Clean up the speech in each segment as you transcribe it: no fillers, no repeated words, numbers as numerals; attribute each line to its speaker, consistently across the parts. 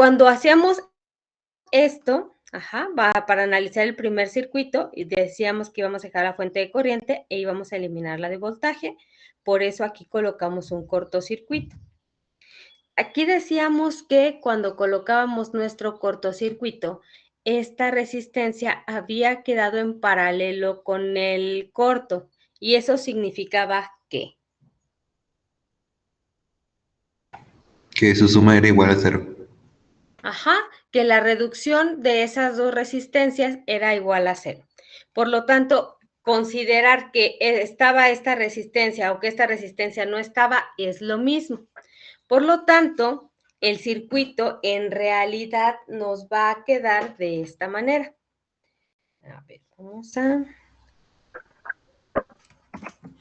Speaker 1: Cuando hacíamos esto, para analizar el primer circuito, y decíamos que íbamos a dejar la fuente de corriente e íbamos a eliminar la de voltaje, por eso aquí colocamos un cortocircuito. Aquí decíamos que cuando colocábamos nuestro cortocircuito, esta resistencia había quedado en paralelo con el corto, y eso significaba ¿qué?
Speaker 2: Que su suma era igual a 0.
Speaker 1: Que la reducción de esas dos resistencias era igual a 0. Por lo tanto, considerar que estaba esta resistencia o que esta resistencia no estaba es lo mismo. Por lo tanto, el circuito en realidad nos va a quedar de esta manera. A ver, vamos a...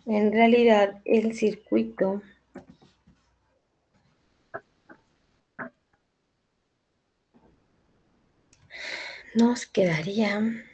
Speaker 1: En realidad, el circuito nos quedaría...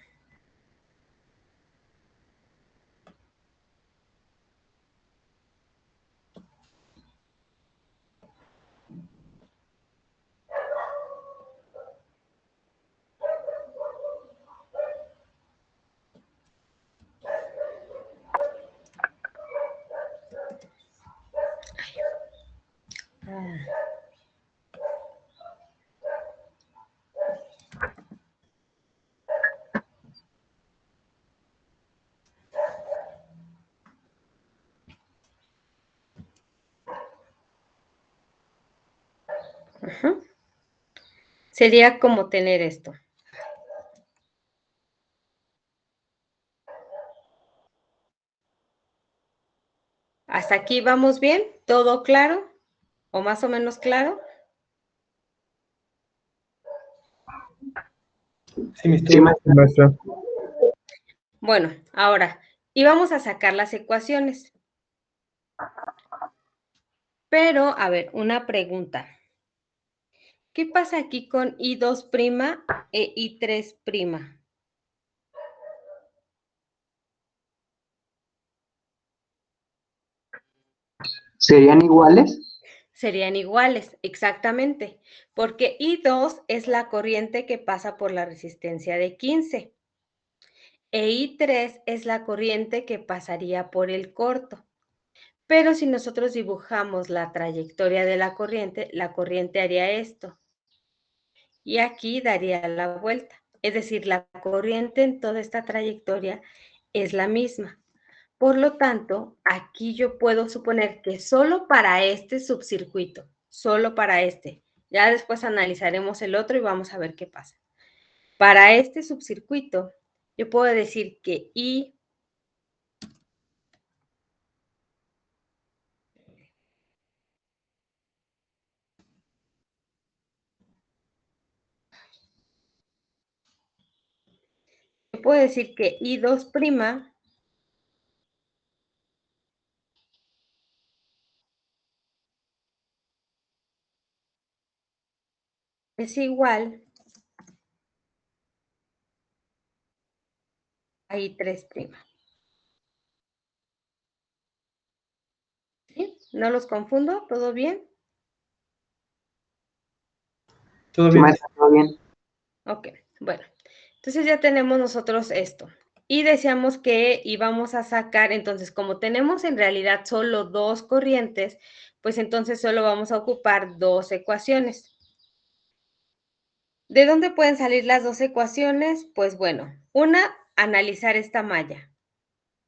Speaker 1: Sería como tener esto. ¿Hasta aquí vamos bien? ¿Todo claro? ¿O más o menos claro?
Speaker 3: Sí, maestra.
Speaker 1: Bueno, ahora, y vamos a sacar las ecuaciones. Pero, a ver, una pregunta. ¿Qué pasa aquí con I2' e I3'?
Speaker 3: ¿Serían iguales?
Speaker 1: Serían iguales, exactamente, porque I2 es la corriente que pasa por la resistencia de 15 e I3 es la corriente que pasaría por el corto. Pero si nosotros dibujamos la trayectoria de la corriente haría esto. Y aquí daría la vuelta. Es decir, la corriente en toda esta trayectoria es la misma. Por lo tanto, aquí yo puedo suponer que solo para este subcircuito, solo para este, ya después analizaremos el otro y vamos a ver qué pasa. Para este subcircuito, yo puedo decir que I puedo decir que I2' es igual a I3'. ¿Sí? ¿No los confundo? ¿Todo bien?
Speaker 3: Todo bien. Maestra, todo bien.
Speaker 1: Ok, bueno. Entonces ya tenemos nosotros esto. Y decíamos que íbamos a sacar, entonces como tenemos en realidad solo dos corrientes, pues entonces solo vamos a ocupar dos ecuaciones. ¿De dónde pueden salir las dos ecuaciones? Pues bueno, una, analizar esta malla.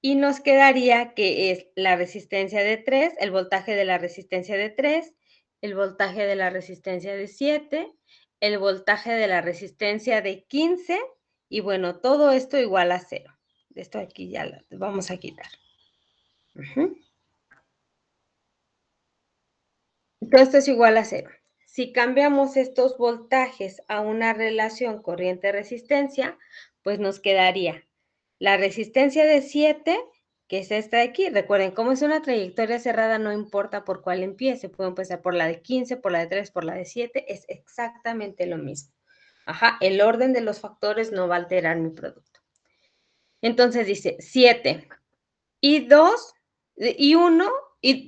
Speaker 1: Y nos quedaría que es la resistencia de 3, el voltaje de la resistencia de 3, el voltaje de la resistencia de 7, el voltaje de la resistencia de 15, y bueno, todo esto igual a 0. Esto aquí ya lo vamos a quitar. Todo esto es igual a 0. Si cambiamos estos voltajes a una relación corriente-resistencia, pues nos quedaría la resistencia de 7, que es esta de aquí. Recuerden, como es una trayectoria cerrada, no importa por cuál empiece. Puedo empezar por la de 15, por la de 3, por la de 7. Es exactamente lo mismo. El orden de los factores no va a alterar mi producto. Entonces dice 7 y 2, y 1,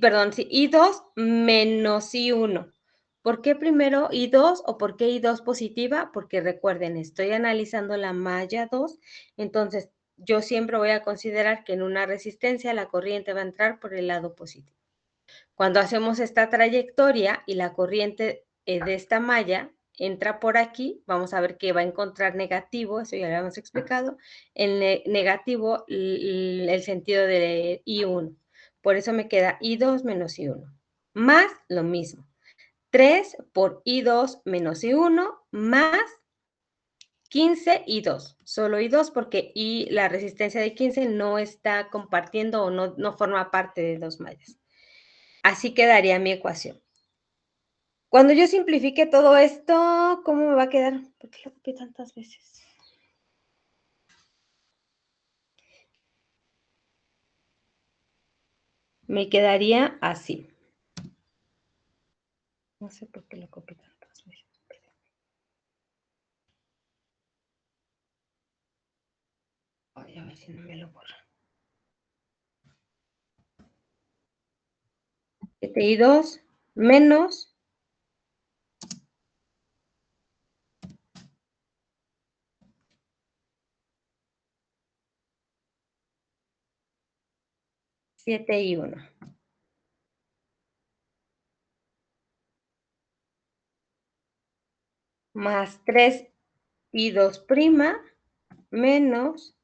Speaker 1: perdón, sí, I2 menos I1. ¿Por qué primero I2 o por qué I2 positiva? Porque recuerden, estoy analizando la malla 2, entonces yo siempre voy a considerar que en una resistencia la corriente va a entrar por el lado positivo. Cuando hacemos esta trayectoria y la corriente de esta malla entra por aquí, vamos a ver que va a encontrar negativo, eso ya lo habíamos explicado, el negativo el sentido de I1. Por eso me queda I2 menos I1, más lo mismo. 3 por I2 menos I1 más 15 I2. Solo I2 porque la resistencia de 15 no está compartiendo o no forma parte de dos mallas. Así quedaría mi ecuación. Cuando yo simplifique todo esto, ¿cómo me va a quedar? ¿Por qué lo copié tantas veces? Me quedaría así. No sé por qué lo copié tantas veces. Ay, a ver si no me lo borra. 7I2 menos 7I1. Más 3I2' menos 5.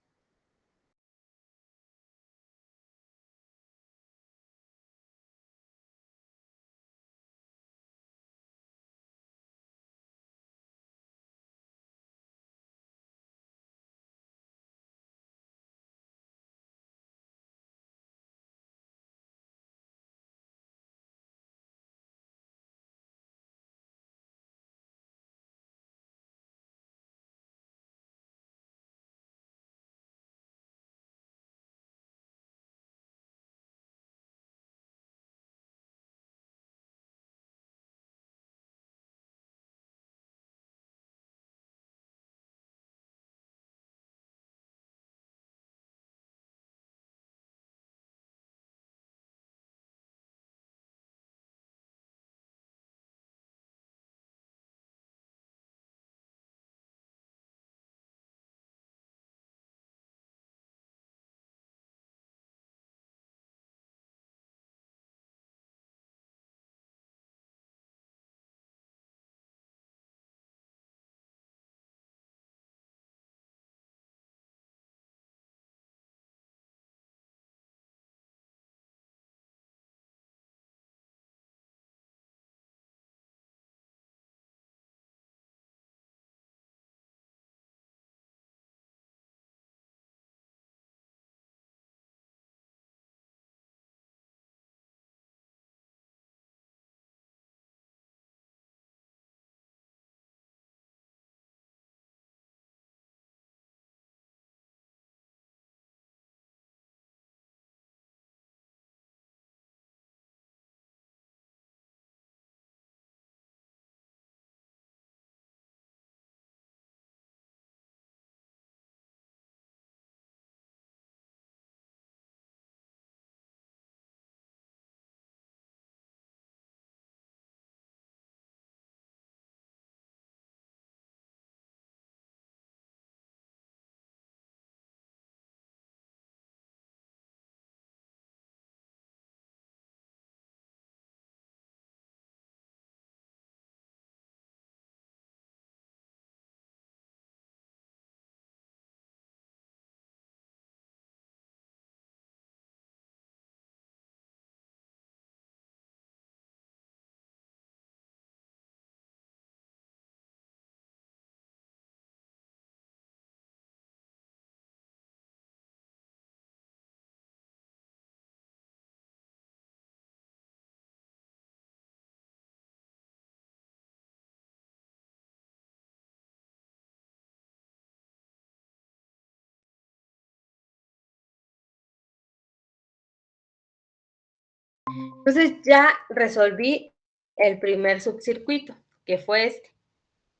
Speaker 1: Entonces ya resolví el primer subcircuito, que fue este.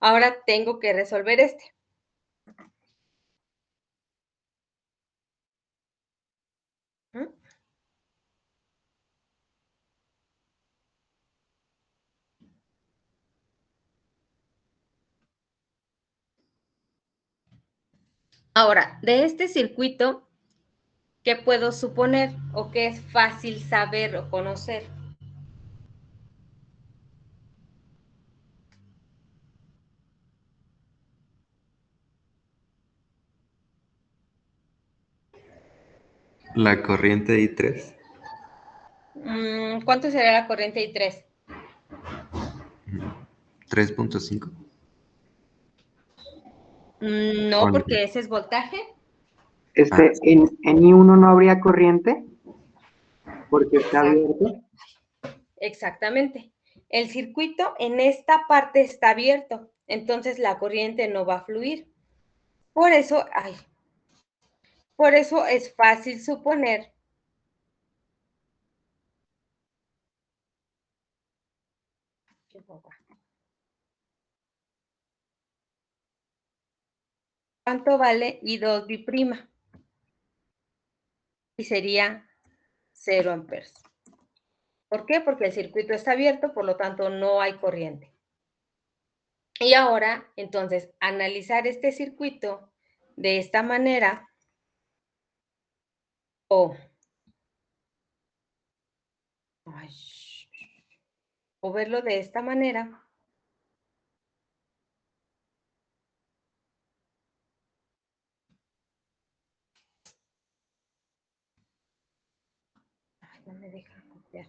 Speaker 1: Ahora tengo que resolver este. ¿Mm? Ahora, de este circuito, ¿qué puedo suponer o qué es fácil saber o conocer?
Speaker 2: La corriente I3.
Speaker 1: ¿Cuánto sería la corriente I3?
Speaker 2: 3.5.
Speaker 1: No, porque ese es voltaje.
Speaker 3: En I1 no habría corriente porque está abierto.
Speaker 1: Exactamente. El circuito en esta parte está abierto, entonces la corriente no va a fluir. Por eso es fácil suponer cuánto vale I2 biprima. Y sería 0 amperes. ¿Por qué? Porque el circuito está abierto, por lo tanto no hay corriente. Y ahora, entonces, analizar este circuito de esta manera o verlo de esta manera. No me deja copiar.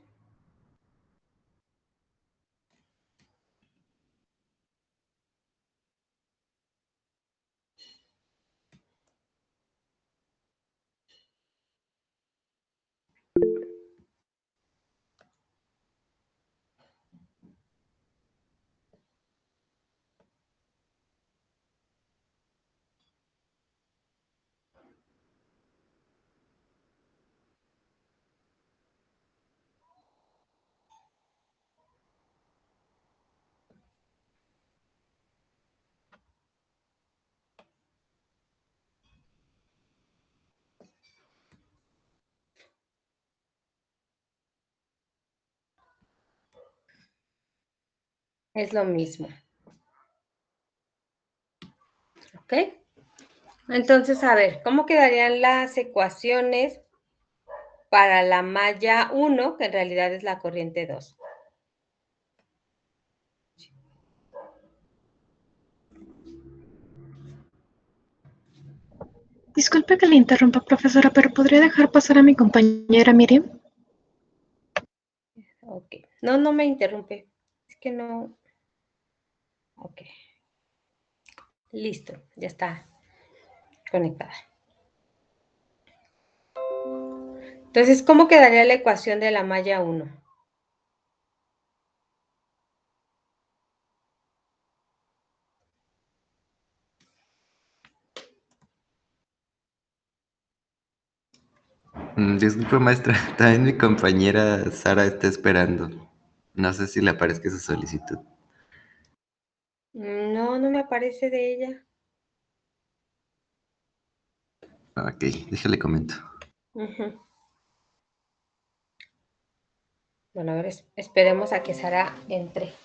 Speaker 1: Es lo mismo. ¿Ok? Entonces, a ver, ¿cómo quedarían las ecuaciones para la malla 1, que en realidad es la corriente 2?
Speaker 4: Disculpe que le interrumpa, profesora, pero ¿podría dejar pasar a mi compañera Miriam?
Speaker 1: Ok. No, no me interrumpe. Es que no. Ok. Listo, ya está conectada. Entonces, ¿cómo quedaría la ecuación de la malla 1?
Speaker 2: Disculpe, maestra. También mi compañera Sara está esperando. No sé si le aparezca su solicitud.
Speaker 1: No, no me aparece de ella.
Speaker 2: Ok, déjale comento.
Speaker 1: Bueno, a ver, esperemos a que Sara entre.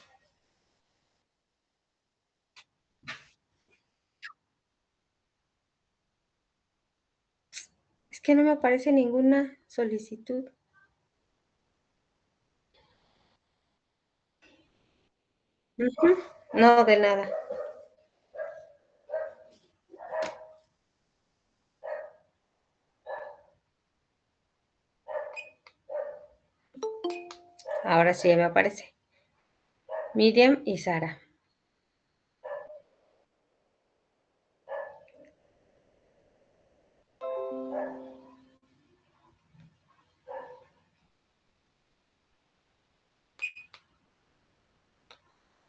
Speaker 1: Es que no me aparece ninguna solicitud. No, de nada. Ahora sí me aparece. Miriam y Sara.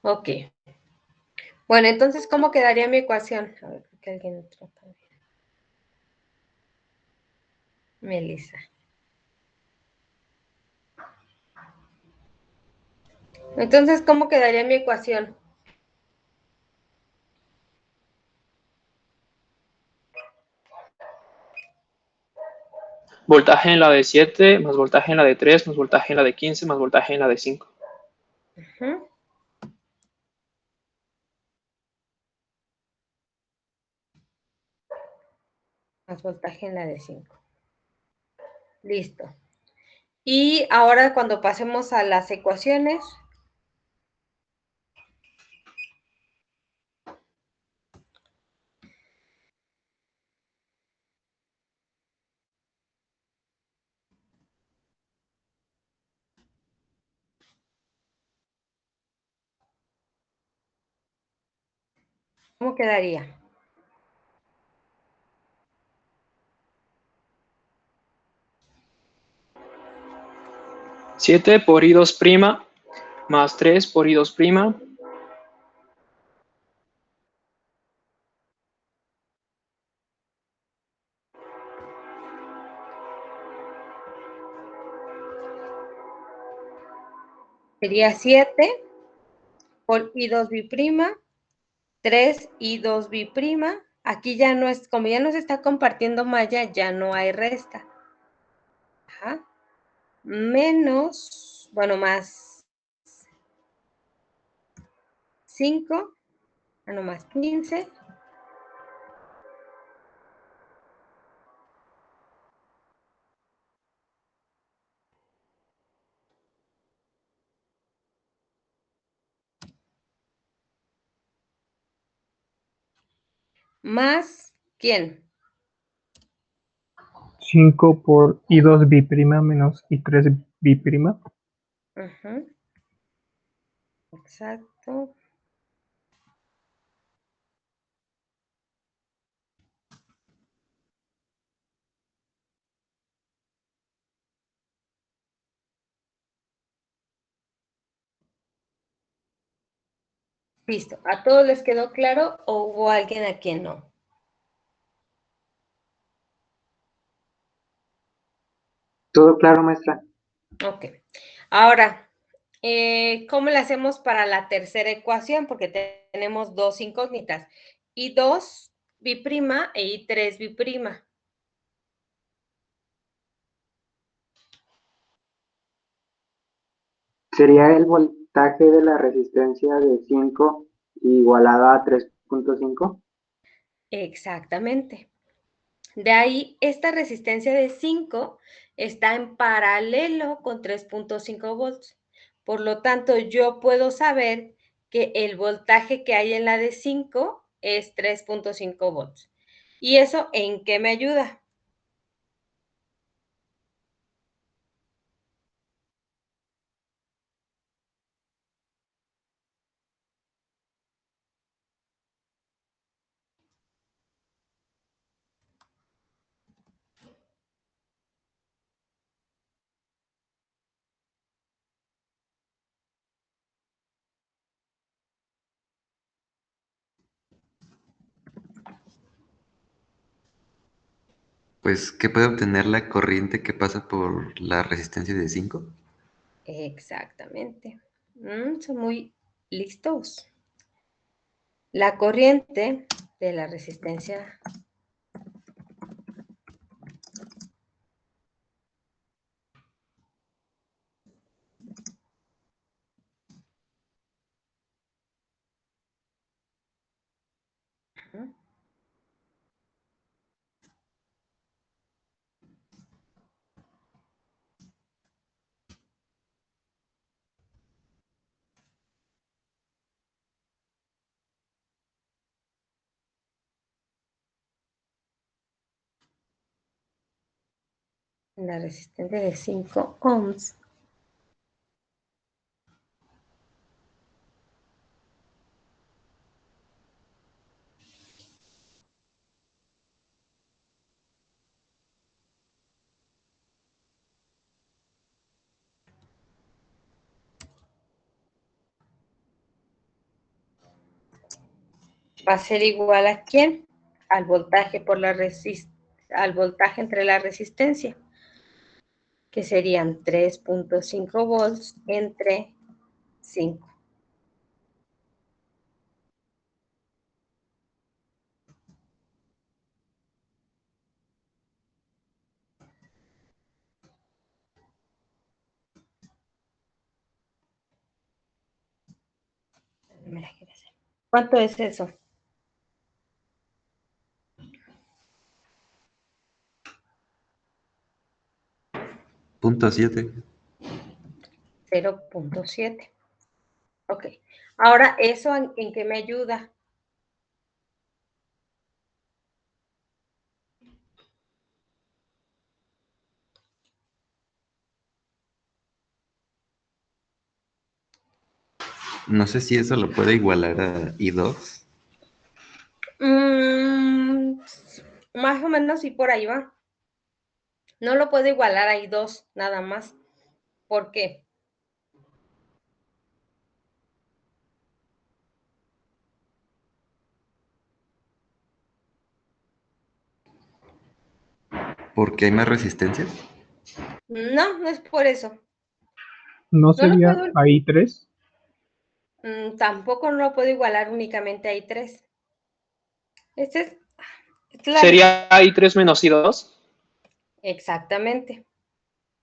Speaker 1: Ok. Bueno, entonces, ¿cómo quedaría mi ecuación? A ver, que alguien entró también. Melissa. Entonces, ¿cómo quedaría mi ecuación?
Speaker 5: Voltaje en la de 7, más voltaje en la de 3, más voltaje en la de 15, más voltaje en la de 5.
Speaker 1: más voltaje en la de 5. Listo. Y ahora cuando pasemos a las ecuaciones, ¿cómo quedaría?
Speaker 5: Siete por I2' más 3 por I2'.
Speaker 1: Sería 7 por I2', 3 I2'. Aquí ya no es, como ya no se está compartiendo malla, ya no hay resta. Ajá. Menos, bueno, más 5, bueno, más 15. Más, ¿quién?
Speaker 6: 5 por I2' menos I3'.
Speaker 1: Ujú. Exacto. Listo. ¿A todos les quedó claro o hubo alguien a quien no?
Speaker 3: Todo claro, maestra.
Speaker 1: Ok. Ahora, ¿cómo le hacemos para la tercera ecuación? Porque tenemos dos incógnitas. I2 biprima e I3 biprima.
Speaker 3: Sería el voltaje de la resistencia de 5 igualada a 3.5.
Speaker 1: Exactamente. De ahí, esta resistencia de 5 está en paralelo con 3.5 volts. Por lo tanto, yo puedo saber que el voltaje que hay en la de 5 es 3.5 volts. ¿Y eso en qué me ayuda?
Speaker 2: Pues, ¿qué puede obtener la corriente que pasa por la resistencia de 5?
Speaker 1: Exactamente. Son muy listos. La corriente de la resistencia la resistencia de 5 ohms va a ser igual a ¿quién? Al voltaje por la al voltaje entre la resistencia, que serían 3.5 volts entre 5. ¿Cuánto es eso?
Speaker 2: .7.
Speaker 1: 0.7. Ok. Ahora, ¿eso en qué me ayuda?
Speaker 2: No sé si eso lo puede igualar a I2.
Speaker 1: Más o menos sí por ahí va. No lo puedo igualar a I2 nada más. ¿Por qué?
Speaker 2: ¿Porque hay más resistencias?
Speaker 1: No, no es por eso.
Speaker 6: ¿No
Speaker 1: No lo
Speaker 6: sería
Speaker 1: puedo,
Speaker 6: ahí 3?
Speaker 1: tampoco no lo puedo igualar únicamente a I3. Esta es la
Speaker 5: ¿Sería I3 menos I2?
Speaker 1: exactamente.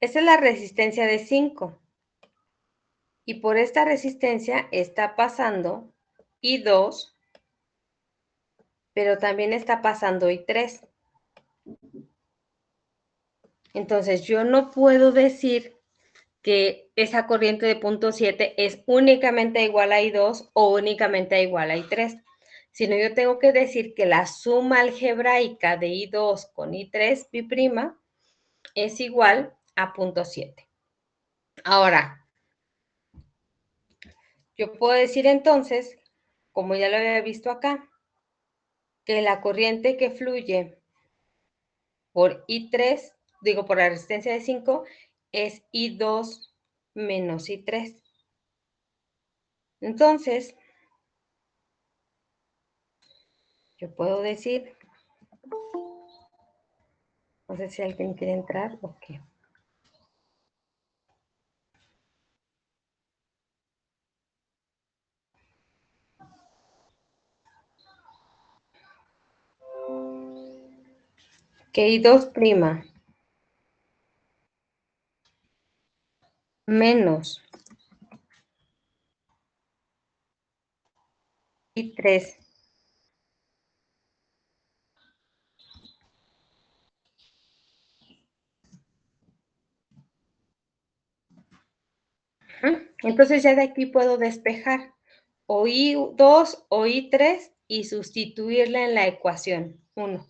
Speaker 1: Esta es la resistencia de 5. Y por esta resistencia está pasando I2, pero también está pasando I3. Entonces, yo no puedo decir que esa corriente de punto 7 es únicamente igual a I2 o únicamente igual a I3, sino yo tengo que decir que la suma algebraica de I2 con I3 pi' es igual a punto 7. Ahora, yo puedo decir entonces, como ya lo había visto acá, que la corriente que fluye por I3, digo por la resistencia de 5, es I2 menos I3. Entonces, yo puedo decir, no sé si alguien quiere entrar o qué. Que I2' menos I3 entonces ya de aquí puedo despejar o I2 o I3 y sustituirla en la ecuación 1.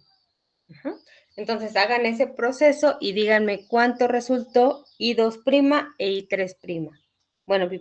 Speaker 1: Entonces hagan ese proceso y díganme cuánto resultó I2' e I3'. Bueno, pi'.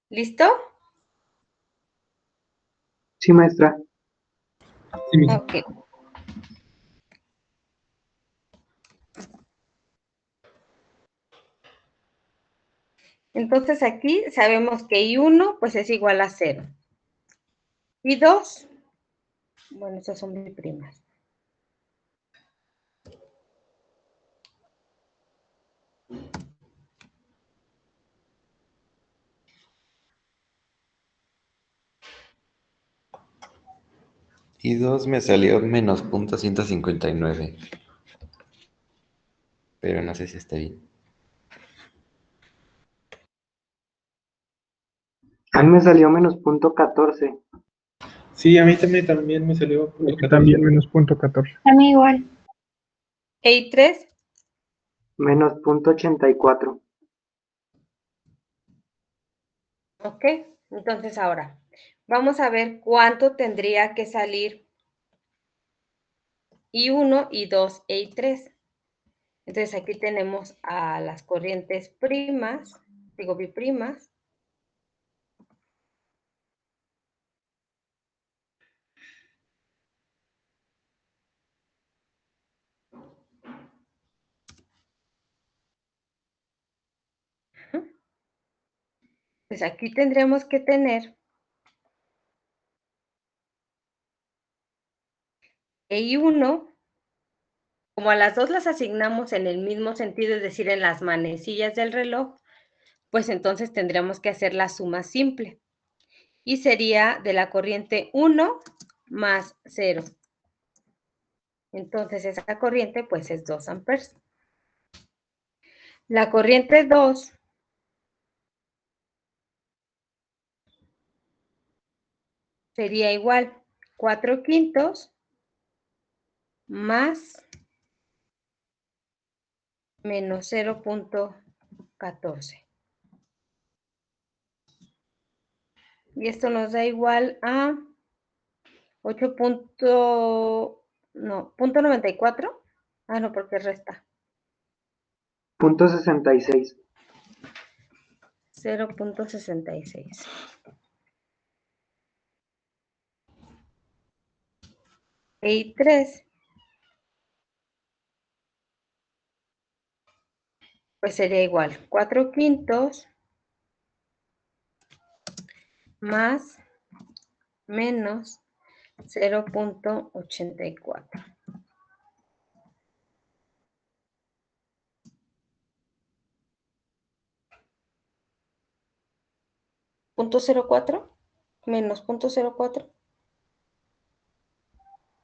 Speaker 1: ¿Listo?
Speaker 3: Sí, maestra.
Speaker 1: Ok. Entonces aquí sabemos que I1 pues es igual a 0. I2, bueno, esas son biprimas.
Speaker 2: Y 2 me salió menos .159. Pero no sé si está bien.
Speaker 3: A mí me salió menos punto 14.
Speaker 7: Sí, a mí también me salió punto
Speaker 6: Aquí
Speaker 7: 14.
Speaker 6: también menos punto 14.
Speaker 4: A mí igual.
Speaker 1: I3,
Speaker 3: Menos punto 84.
Speaker 1: ok. Entonces ahora, vamos a ver cuánto tendría que salir I1, I2 e I3. Entonces aquí tenemos a las corrientes primas, digo biprimas. Pues aquí tendremos que tener I1, como a las dos las asignamos en el mismo sentido, es decir, en las manecillas del reloj, pues entonces tendríamos que hacer la suma simple. Y sería de la corriente 1 más 0. Entonces esa corriente pues es 2 amperes. La corriente 2 sería igual 4/5 más menos 0.14. Y esto nos da igual a 8.94. Ah, no, porque resta.
Speaker 3: Punto 66.
Speaker 1: 0.66. Y 3, pues sería igual 4/5 más menos 0.84. ¿0.04? Menos 0.04.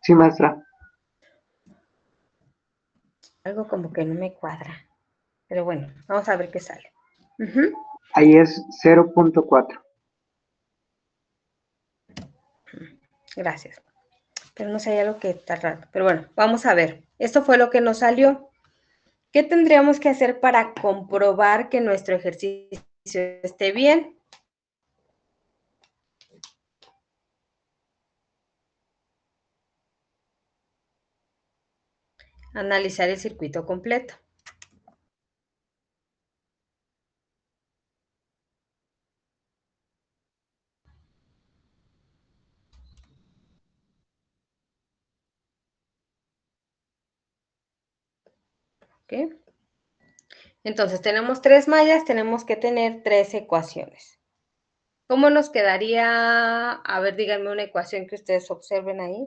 Speaker 3: Sí, maestra.
Speaker 1: Algo como que no me cuadra. Pero bueno, vamos a ver qué sale. Ujú.
Speaker 3: Ahí es 0.4.
Speaker 1: Gracias. Pero no sé, hay algo que está raro. Pero bueno, vamos a ver. Esto fue lo que nos salió. ¿Qué tendríamos que hacer para comprobar que nuestro ejercicio esté bien? Analizar el circuito completo. ¿Ok? Entonces, tenemos 3 mallas, tenemos que tener 3 ecuaciones. ¿Cómo nos quedaría? A ver, díganme una ecuación que ustedes observen ahí.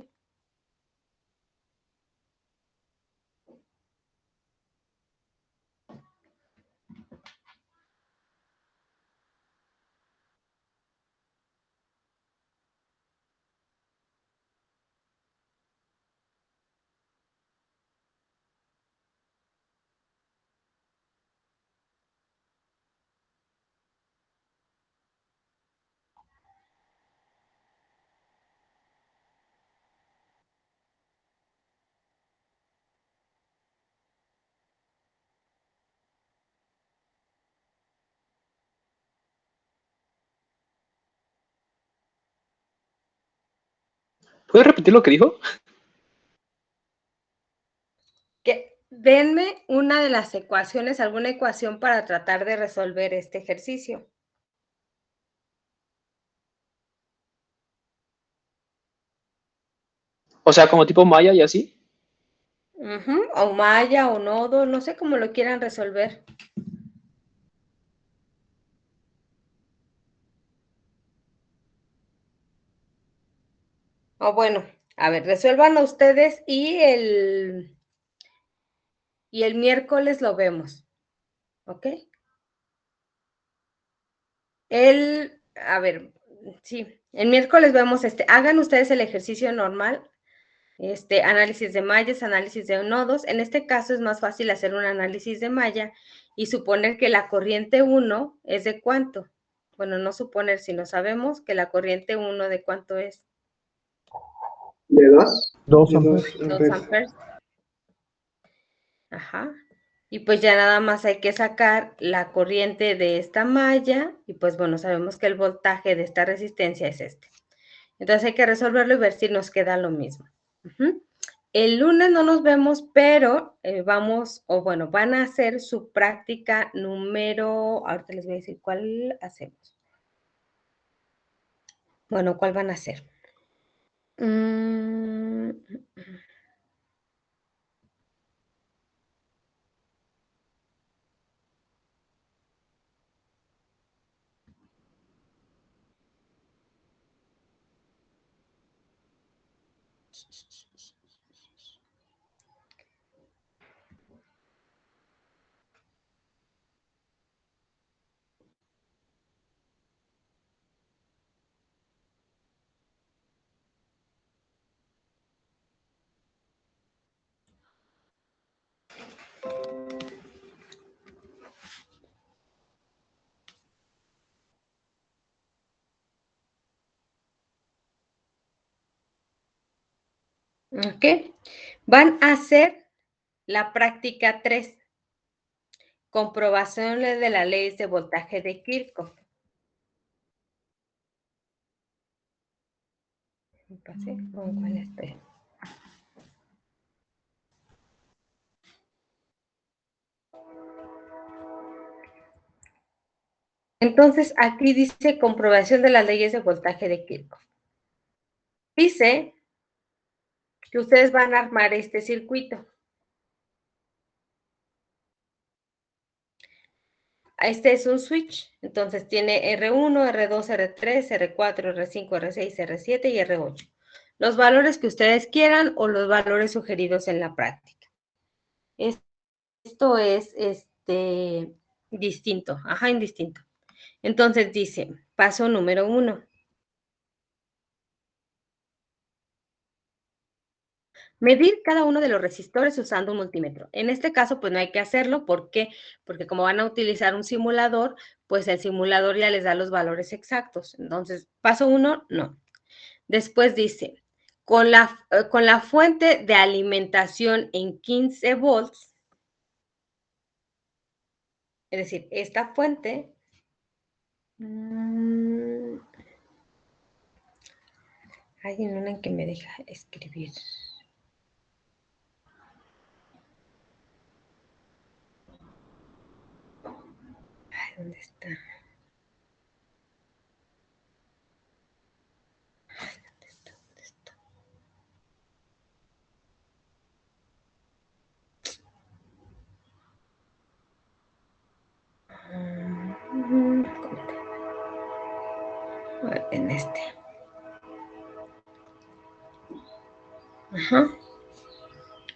Speaker 5: ¿Puedes repetir lo que dijo?
Speaker 1: Denme una de las ecuaciones, alguna ecuación para tratar de resolver este ejercicio.
Speaker 5: O sea, como tipo malla y así.
Speaker 1: O malla o nodo, no sé cómo lo quieran resolver. O bueno, a ver, resuelvan ustedes y el miércoles lo vemos. ¿Ok? A ver, sí, el miércoles vemos hagan ustedes el ejercicio normal, análisis de mallas, análisis de nodos. En este caso es más fácil hacer un análisis de malla y suponer que la corriente 1 es de cuánto. Bueno, no suponer, sino sabemos que la corriente 1 de cuánto es.
Speaker 3: ¿De 2?
Speaker 6: 2
Speaker 7: De
Speaker 6: amperes.
Speaker 7: 2
Speaker 1: 2
Speaker 7: amperes.
Speaker 1: amperes. Ajá. Y pues ya nada más hay que sacar la corriente de esta malla y pues bueno, sabemos que el voltaje de esta resistencia es este. Entonces hay que resolverlo y ver si nos queda lo mismo. El lunes no nos vemos, pero van a hacer su práctica número, ahorita les voy a decir cuál hacemos. Bueno, ¿cuál van a hacer? Ok, van a hacer la práctica 3, comprobaciones de las leyes de voltaje de Kirchhoff. ¿Cuál estoy? Entonces, aquí dice comprobación de las leyes de voltaje de Kirchhoff. Dice que ustedes van a armar este circuito. Este es un switch, entonces tiene R1, R2, R3, R4, R5, R6, R7 y R8. Los valores que ustedes quieran o los valores sugeridos en la práctica. Esto es distinto, indistinto. Entonces dice, paso número 1. Medir cada uno de los resistores usando un multímetro. En este caso, pues no hay que hacerlo. ¿Por qué? Porque como van a utilizar un simulador, pues el simulador ya les da los valores exactos. Entonces, paso 1, no. Después dice, con la fuente de alimentación en 15 volts, es decir, esta fuente, hay una en que me deja escribir. Ay, ¿dónde está? ¿Dónde está? En este. Ajá.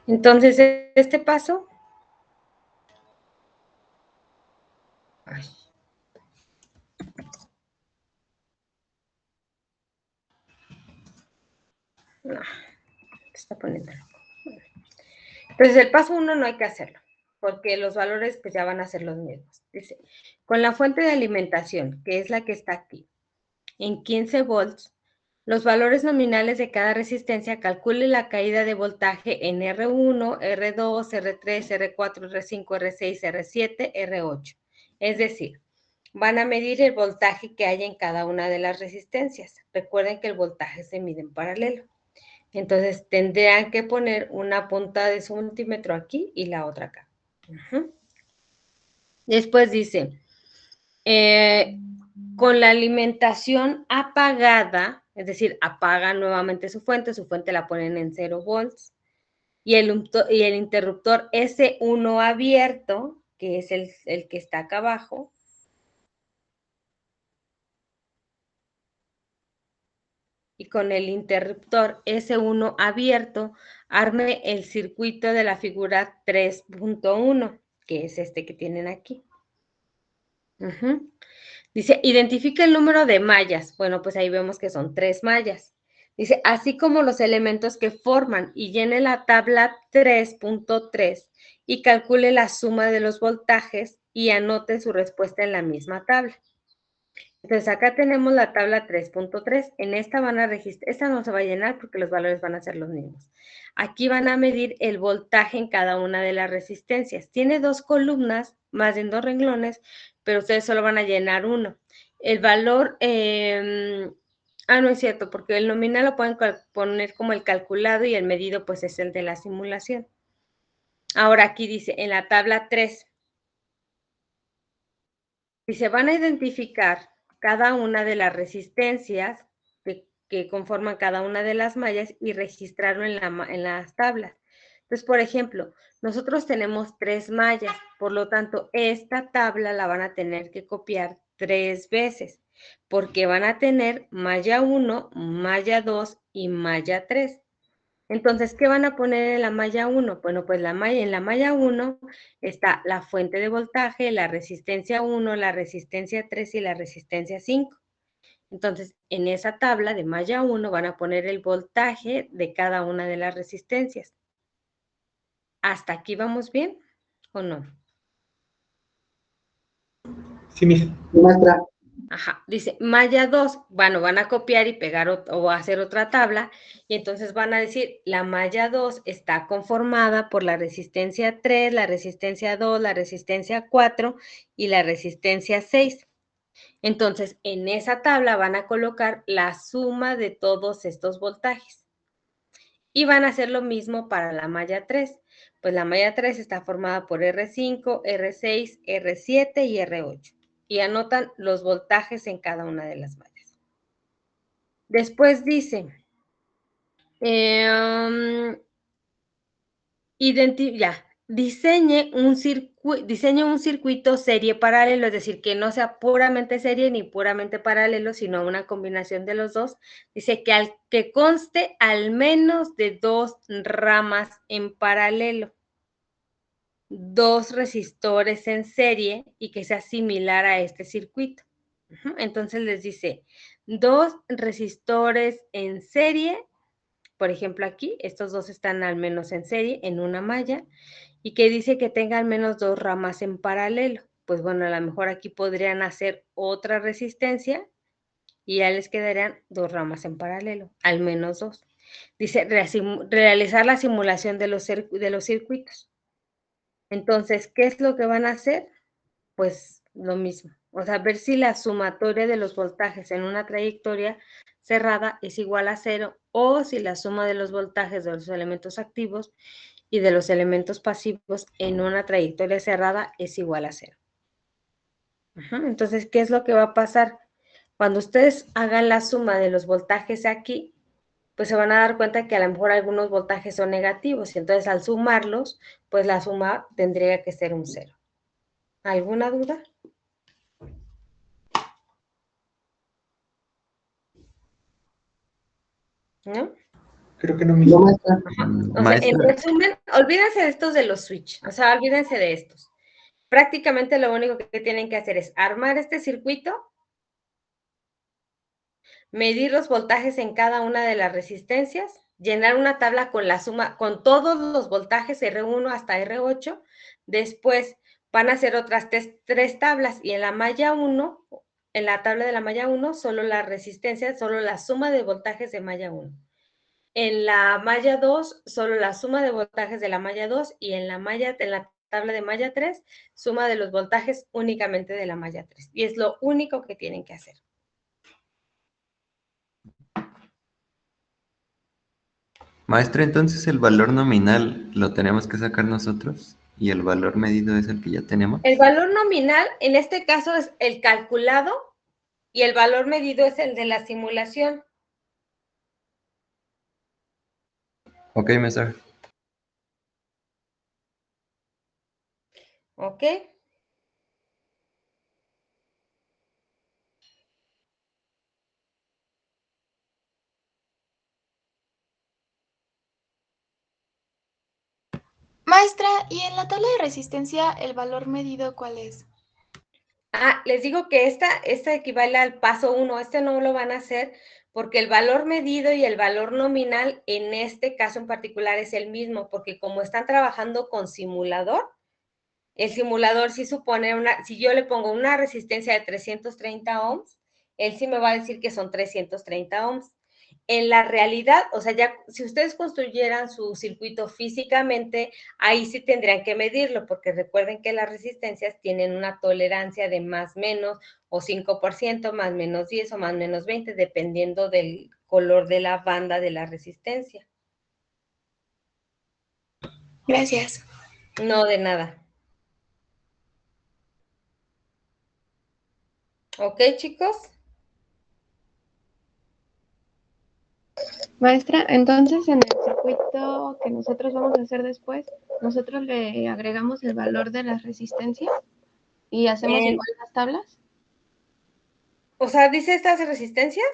Speaker 1: Entonces, este paso. Ay. No, está poniendo loco. Entonces, el paso 1 no hay que hacerlo, porque los valores pues ya van a ser los mismos. Dice, con la fuente de alimentación, que es la que está aquí, en 15 volts, los valores nominales de cada resistencia, calcule la caída de voltaje en R1, R2, R3, R4, R5, R6, R7, R8. Es decir, van a medir el voltaje que hay en cada una de las resistencias. Recuerden que el voltaje se mide en paralelo. Entonces, tendrían que poner una punta de su multímetro aquí y la otra acá. Después dice, con la alimentación apagada, Es decir, apagan nuevamente su fuente la ponen en 0 volts. Y el interruptor S1 abierto, que es el que está acá abajo, y con el interruptor S1 abierto, arme el circuito de la figura 3.1, que es este que tienen aquí. Dice, identifica el número de mallas. Bueno, pues ahí vemos que son 3 mallas. Dice, así como los elementos que forman, y llene la tabla 3.3 y calcule la suma de los voltajes y anote su respuesta en la misma tabla. Entonces, acá tenemos la tabla 3.3. En esta van a registrar, esta no se va a llenar porque los valores van a ser los mismos. Aquí van a medir el voltaje en cada una de las resistencias. Tiene 2 columnas, más en 2 renglones, pero ustedes solo van a llenar uno. El valor, no es cierto, porque el nominal lo pueden poner como el calculado y el medido pues es el de la simulación. Ahora aquí dice, en la tabla 3, dice, van a identificar cada una de las resistencias que conforman cada una de las mallas y registrarlo en las tablas. Entonces, por ejemplo, nosotros tenemos 3 mallas, por lo tanto, esta tabla la van a tener que copiar 3 veces, porque van a tener malla 1, malla 2 y malla 3. Entonces, ¿qué van a poner en la malla 1? Bueno, pues en la malla 1 está la fuente de voltaje, la resistencia 1, la resistencia 3 y la resistencia 5. Entonces, en esa tabla de malla 1 van a poner el voltaje de cada una de las resistencias. ¿Hasta aquí vamos bien o no?
Speaker 7: Sí, mija.
Speaker 3: Maestra,
Speaker 1: Ajá, dice malla 2, bueno, van a copiar y pegar o hacer otra tabla y entonces van a decir, la malla 2 está conformada por la resistencia 3, la resistencia 2, la resistencia 4 y la resistencia 6. Entonces, en esa tabla van a colocar la suma de todos estos voltajes. Y van a hacer lo mismo para la malla 3. Pues la malla 3 está formada por R5, R6, R7 y R8. Y anotan los voltajes en cada una de las mallas. Después dice, diseñe un circuito serie paralelo, es decir, que no sea puramente serie ni puramente paralelo, sino una combinación de los dos. Dice que conste al menos de 2 ramas en paralelo, 2 resistores en serie y que sea similar a este circuito. Entonces les dice 2 resistores en serie. Por ejemplo, aquí, estos 2 están al menos en serie, en una malla, y que dice que tenga al menos 2 ramas en paralelo. Pues bueno, a lo mejor aquí podrían hacer otra resistencia y ya les quedarían 2 ramas en paralelo, al menos 2. Dice, realizar la simulación de los circuitos. Entonces, ¿qué es lo que van a hacer? Pues lo mismo. O sea, ver si la sumatoria de los voltajes en una trayectoria cerrada es igual a 0 o si la suma de los voltajes de los elementos activos y de los elementos pasivos en una trayectoria cerrada es igual a 0. Entonces, ¿qué es lo que va a pasar? Cuando ustedes hagan la suma de los voltajes aquí, pues se van a dar cuenta que a lo mejor algunos voltajes son negativos y entonces al sumarlos, pues la suma tendría que ser un 0. ¿Alguna duda? ¿No?
Speaker 7: Creo que no, mija.
Speaker 3: no, maestra.
Speaker 1: O sea, en resumen, olvídense de estos de los switch, o sea, olvídense de estos. Prácticamente lo único que tienen que hacer es armar este circuito, medir los voltajes en cada una de las resistencias, llenar una tabla con la suma, con todos los voltajes R1 hasta R8, después van a hacer otras 3 tablas y en la malla 1, en la tabla de la malla 1, solo la resistencia, solo la suma de voltajes de malla 1. En la malla 2, solo la suma de voltajes de la malla 2 y en la tabla de malla 3, suma de los voltajes únicamente de la malla 3. Y es lo único que tienen que hacer.
Speaker 2: Maestra, entonces el valor nominal lo tenemos que sacar nosotros y el valor medido es el que ya tenemos.
Speaker 1: El valor nominal, en este caso, es el calculado y el valor medido es el de la simulación.
Speaker 2: Ok, maestra.
Speaker 1: ¿Ok?
Speaker 8: Maestra, ¿y en la tabla de resistencia el valor medido cuál es?
Speaker 1: Ah, les digo que esta equivale al paso 1, este no lo van a hacer porque el valor medido y el valor nominal en este caso en particular es el mismo, porque como están trabajando con simulador, el simulador sí supone si yo le pongo una resistencia de 330 ohms, él sí me va a decir que son 330 ohms. En la realidad, o sea, ya si ustedes construyeran su circuito físicamente, ahí sí tendrían que medirlo, porque recuerden que las resistencias tienen una tolerancia de más menos o 5%, más menos 10 o más menos 20, dependiendo del color de la banda de la resistencia.
Speaker 8: Gracias.
Speaker 1: No, de nada. ¿Ok, chicos?
Speaker 9: Maestra, entonces en el circuito que nosotros vamos a hacer después, nosotros le agregamos el valor de las resistencias y hacemos igual las tablas.
Speaker 1: O sea, ¿dice estas resistencias?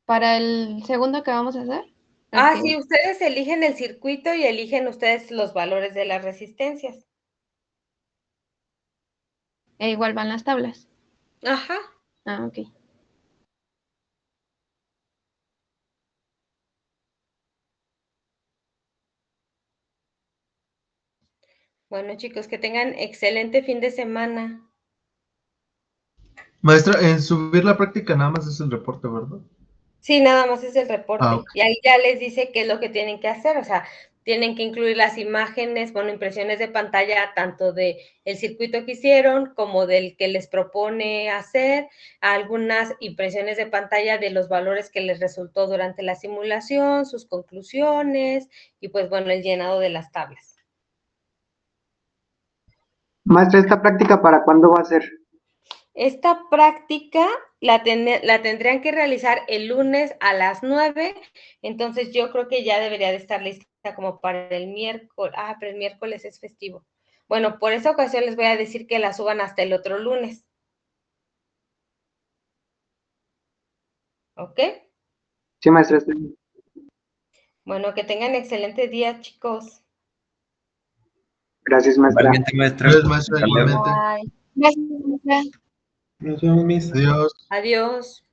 Speaker 9: Para el segundo que vamos a hacer.
Speaker 1: Ah, sí, ustedes eligen el circuito y eligen ustedes los valores de las resistencias.
Speaker 9: E igual van las tablas.
Speaker 1: Ajá.
Speaker 9: Ah, ok.
Speaker 1: Bueno, chicos, que tengan excelente fin de semana.
Speaker 10: Maestra, en subir la práctica nada más es el reporte, ¿verdad?
Speaker 1: Sí, nada más es el reporte.
Speaker 10: Ah, ok.
Speaker 1: Y ahí ya les dice qué es lo que tienen que hacer. O sea, tienen que incluir las imágenes, bueno, impresiones de pantalla, tanto de el circuito que hicieron como del que les propone hacer, algunas impresiones de pantalla de los valores que les resultó durante la simulación, sus conclusiones y pues bueno, el llenado de las tablas.
Speaker 3: Maestra, ¿esta práctica para cuándo va a ser?
Speaker 1: Esta práctica la tendrían que realizar el lunes a las 9, entonces yo creo que ya debería de estar lista como para el miércoles. Ah, pero el miércoles es festivo. Bueno, por esa ocasión les voy a decir que la suban hasta el otro lunes. ¿Ok?
Speaker 3: Sí, maestra. Está bien.
Speaker 1: Bueno, que tengan excelente día, chicos.
Speaker 3: Gracias, maestra.
Speaker 2: Igualmente, maestra.
Speaker 10: Gracias, maestra,
Speaker 2: Hasta luego.
Speaker 10: igualmente.
Speaker 1: Bye.
Speaker 8: Gracias, maestra.
Speaker 7: Nos vemos, mis.
Speaker 10: Adiós.
Speaker 1: Adiós.